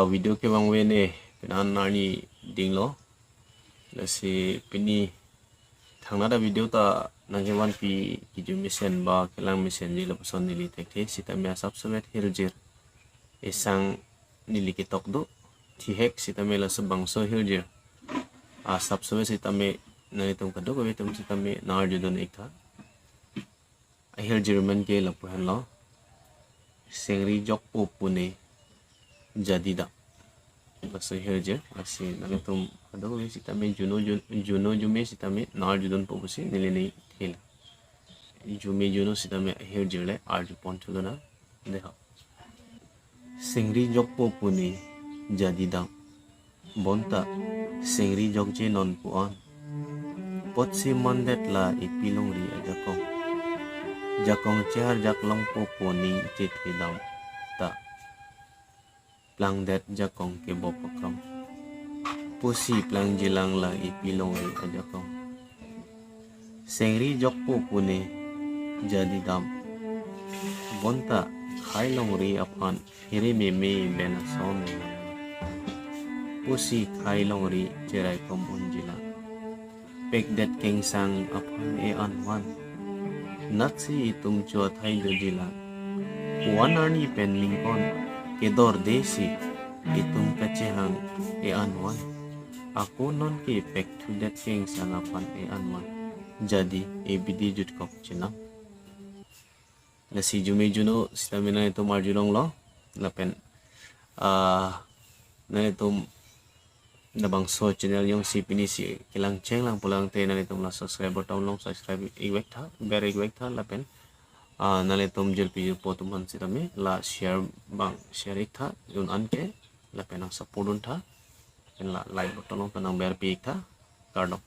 video ke bang wene penan nani dinglo lasi pini thangna da video ta nangkewan pi kiju misen ba kelang misen ji lapson nili tekte sita me subscribe hiljir esang nili ki tokdo thi hek sita me la subang so hiljir a subscribe sita me nani tum kado ko betum sita me nar judon ekta a hiljir man ke lapuhan lo sengri jok po pune jadida basa hiljir asi nani tum kado ko sita me juno jume sita me nar judon po busi nili nei thela jume juno sita me hiljir le arju pontulona deha sengri jok po pune jadida bonta sengri jok je non puan pot si mandet la ipilong ri jakong chehar jaklong po poni chithidam ta plang det jakong ke bopakam pusi plang jilang la ipilong ri jakong sengri jok po pune jadidam bonta khailong ri apan hiri me bena som pusi khailong ri cherai kom unjila pek det keng sang apan e anwan natsi itum cho thai jila wanani pen lingkon kedor desi itum kachehang e anwan aku non ke pek tu det keng sang apan e anwan jadi e bidi jut kok chinam nasi jume juno stamina itu marjulong lo lapen na itum nabang so channel yung si pinisi kilang cheng lang pulang te na itum la subscribe button long subscribe iwek tha ber iwek tha lapen na itum jel pi po tuman sitame la share bang share ik tha yun anke lapen ang support un tha la like button long tanang ber pi ik tha kardok